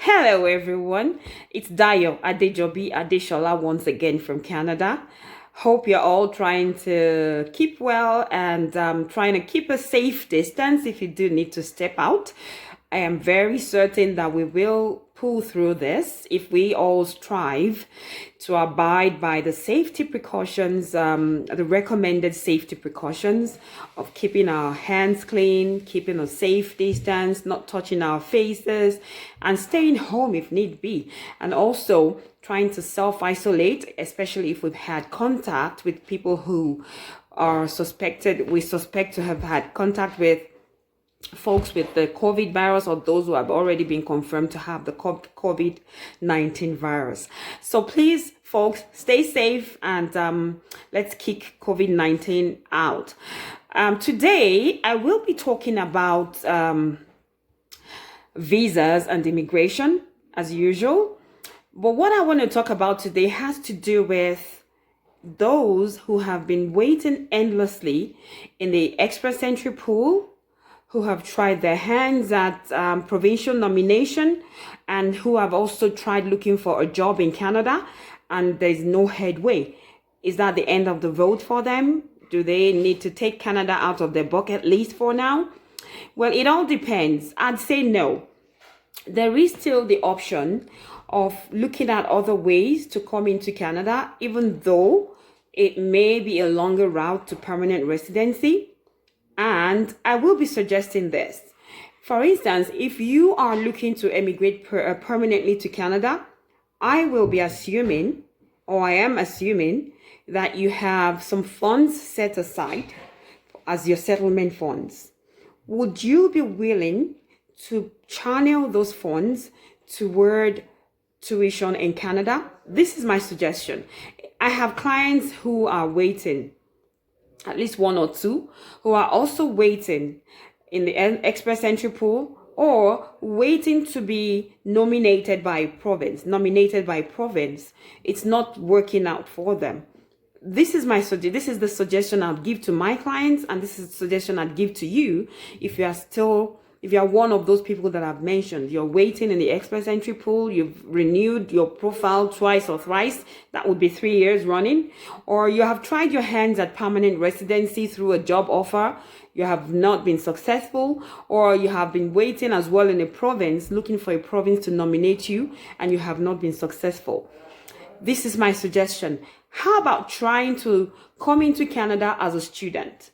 Hello, everyone. It's Dayo Adejobi-Adesola once again from Canada. Hope you're all trying to keep well and trying to keep a safe distance if you do need to step out. I am very certain that we will pull through this if we all strive to abide by the safety precautions, the recommended safety precautions of keeping our hands clean, keeping a safe distance, not touching our faces, and staying home if need be. And also trying to self-isolate, especially if we've had contact with people who we suspect to have had contact with folks with the COVID virus or those who have already been confirmed to have the COVID-19 virus. So please, folks, stay safe and let's kick COVID-19 out. Today, I will be talking about visas and immigration as usual. But what I want to talk about today has to do with those who have been waiting endlessly in the express entry pool, who have tried their hands at provincial nomination, and who have also tried looking for a job in Canada, and there's no headway. Is that the end of the road for them? Do they need to take Canada out of their bucket list for now? Well, it all depends. I'd say no. There is still the option of looking at other ways to come into Canada, even though it may be a longer route to permanent residency. And I will be suggesting this. For instance, if you are looking to emigrate permanently to Canada, I will be assuming, or I am assuming, that you have some funds set aside as your settlement funds. Would you be willing to channel those funds toward tuition in Canada? This is my suggestion. I have clients who are waiting, at least one or two, who are also waiting in the express entry pool or waiting to be nominated by province. It's not working out for them. This is the suggestion I'd give to my clients, and this is the suggestion I'd give to you if you are one of those people that I've mentioned. You're waiting in the express entry pool, you've renewed your profile twice or thrice, that would be 3 years running, or you have tried your hands at permanent residency through a job offer, you have not been successful, or you have been waiting as well in a province, looking for a province to nominate you, and you have not been successful. This is my suggestion. How about trying to come into Canada as a student?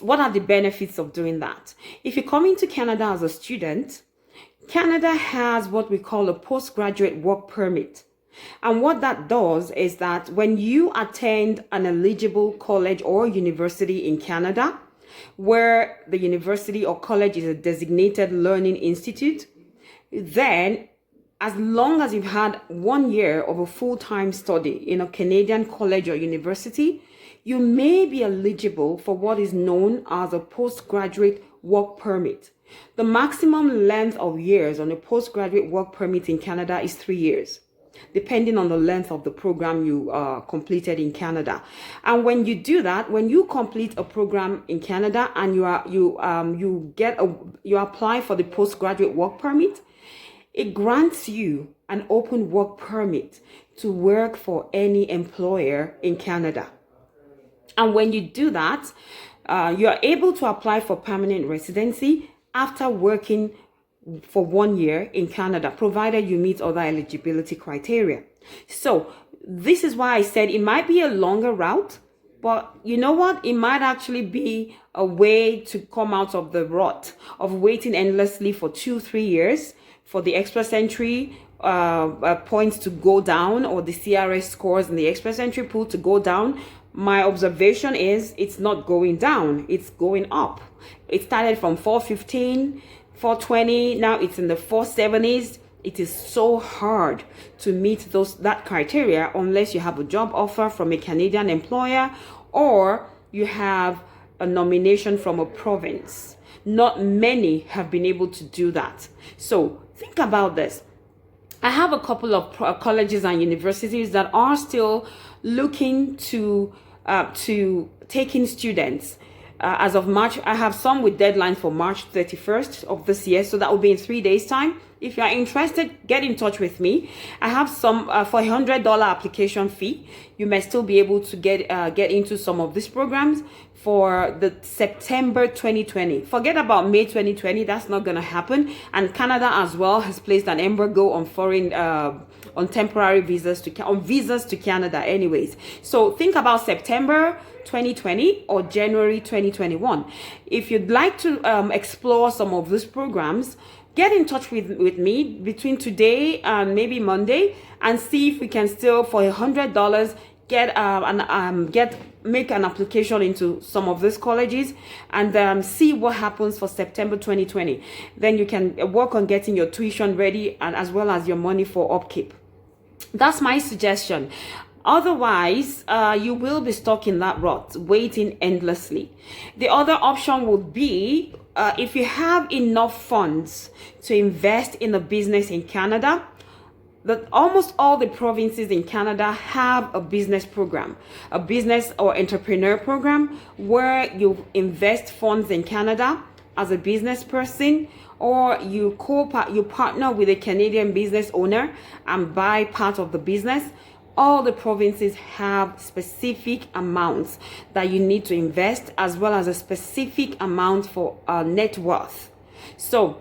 What are the benefits of doing that? If you come into Canada as a student, Canada has what we call a postgraduate work permit. And what that does is that when you attend an eligible college or university in Canada, where the university or college is a designated learning institute, then as long as you've had 1 year of a full-time study in a Canadian college or university, you may be eligible for what is known as a postgraduate work permit. The maximum length of years on a postgraduate work permit in Canada is 3 years, depending on the length of the program you completed in Canada. And when you do that, when you complete a program in Canada and you apply for the postgraduate work permit, it grants you an open work permit to work for any employer in Canada. And when you do that, you're able to apply for permanent residency after working for 1 year in Canada, provided you meet other eligibility criteria. So this is why I said it might be a longer route, but you know what? It might actually be a way to come out of the rut of waiting endlessly for 2-3 years for the express entry points to go down, or the CRS scores in the express entry pool to go down. My observation is it's not going down, it's going up. It started from 415, 420, now it's in the 470s. It is so hard to meet that criteria unless you have a job offer from a Canadian employer or you have a nomination from a province. Not many have been able to do that. So think about this. I have a couple of colleges and universities that are still looking to take in students as of March. I have some with deadlines for March 31st of this year, so that will be in 3 days time. If you are interested, get in touch with me. I have some for $100 application fee. You may still be able to get into some of these programs for the September 2020. Forget about May 2020. That's not going to happen. And Canada as well has placed an embargo on foreign on temporary visas to Canada anyways. So think about September 2020 or January 2021. If you'd like to explore some of these programs, get in touch with me between today and maybe Monday and see if we can still, for $100, make an application into some of these colleges and see what happens for September 2020. Then you can work on getting your tuition ready and as well as your money for upkeep. That's my suggestion. Otherwise, you will be stuck in that rut, waiting endlessly. The other option would be if you have enough funds to invest in a business in Canada. That almost all the provinces in Canada have a business program, a business or entrepreneur program where you invest funds in Canada as a business person, or you partner with a Canadian business owner and buy part of the business. All the provinces have specific amounts that you need to invest, as well as a specific amount for net worth. So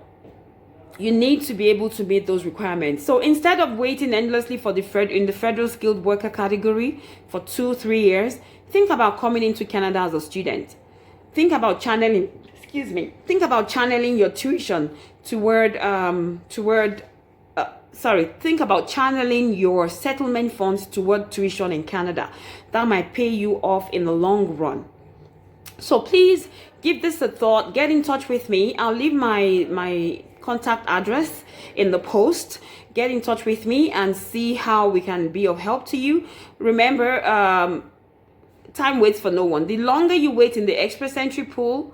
you need to be able to meet those requirements. So instead of waiting endlessly for in the federal skilled worker category for 2-3 years, think about coming into Canada as a student. Think about channeling your tuition think about channeling your settlement funds toward tuition in Canada. That might pay you off in the long run. So please give this a thought. Get in touch with me. I'll leave my contact address in the post. Get in touch with me and see how we can be of help to you. Remember, time waits for no one. The longer you wait in the express entry pool,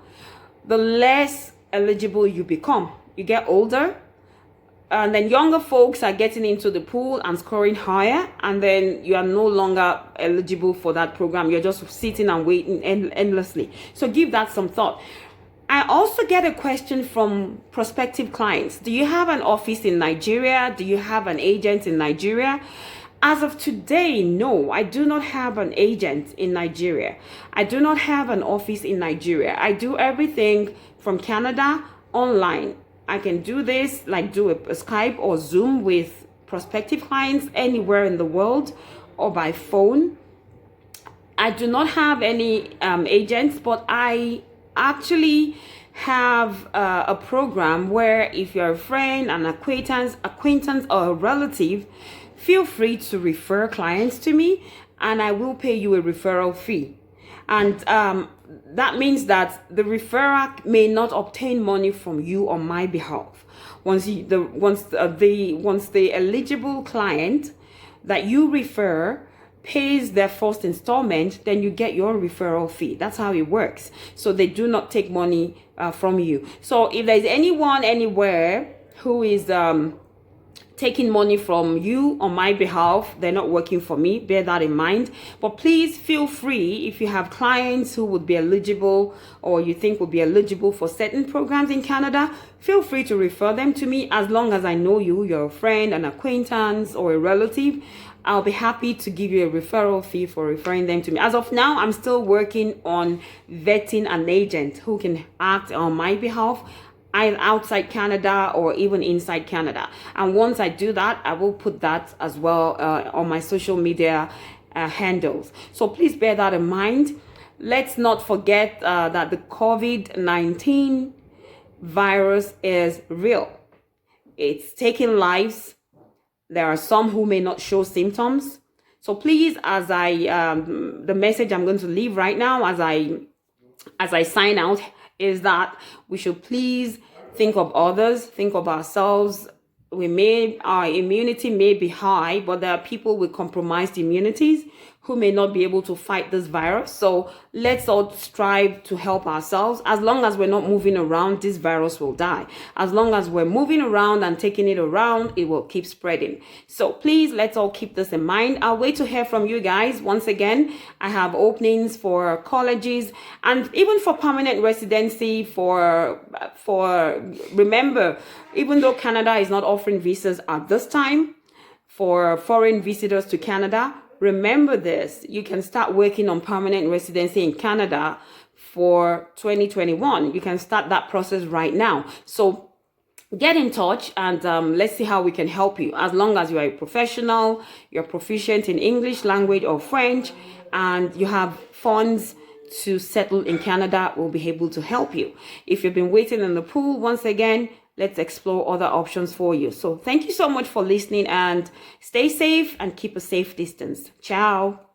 the less eligible you become. You get older, and then younger folks are getting into the pool and scoring higher, and then you are no longer eligible for that program. You're just sitting and waiting endlessly. So give that some thought. I also get a question from prospective clients. Do you have an office in Nigeria? Do you have an agent in Nigeria? As of today, no, I do not have an agent in Nigeria. I do not have an office in Nigeria. I do everything from Canada online. I can do this, like do a Skype or Zoom with prospective clients anywhere in the world or by phone. I do not have any agents, but I actually have a program where if you're a friend, an acquaintance or a relative, feel free to refer clients to me and I will pay you a referral fee. And that means that the referrer may not obtain money from you on my behalf. Once the eligible client that you refer pays their first installment, then you get your referral fee. That's how it works. So they do not take money from you. So if there's anyone anywhere who is taking money from you on my behalf, they're not working for me. Bear that in mind. But please feel free, if you have clients who would be eligible or you think would be eligible for certain programs in Canada, feel free to refer them to me. As long as I know you're a friend, an acquaintance, or a relative, I'll be happy to give you a referral fee for referring them to me. As of now, I'm still working on vetting an agent who can act on my behalf, either outside Canada or even inside Canada. And once I do that, I will put that as well on my social media handles. So please bear that in mind. Let's not forget that the COVID-19 virus is real. It's taking lives. There are some who may not show symptoms. So please, as the message I'm going to leave right now as I sign out is that we should please think of others, think of ourselves. Our immunity may be high, but there are people with compromised immunities who may not be able to fight this virus. So let's all strive to help ourselves. As long as we're not moving around, this virus will die. As long as we're moving around and taking it around, it will keep spreading. So please, let's all keep this in mind. I'll wait to hear from you guys. Once again, I have openings for colleges and even for permanent residency remember, even though Canada is not offering visas at this time for foreign visitors to Canada, remember this, you can start working on permanent residency in Canada for 2021. You can start that process right now. So get in touch and let's see how we can help you. As long as you are a professional, you're proficient in English language or French, and you have funds to settle in Canada, we'll be able to help you. If you've been waiting in the pool, once again, let's explore other options for you. So thank you so much for listening, and stay safe and keep a safe distance. Ciao.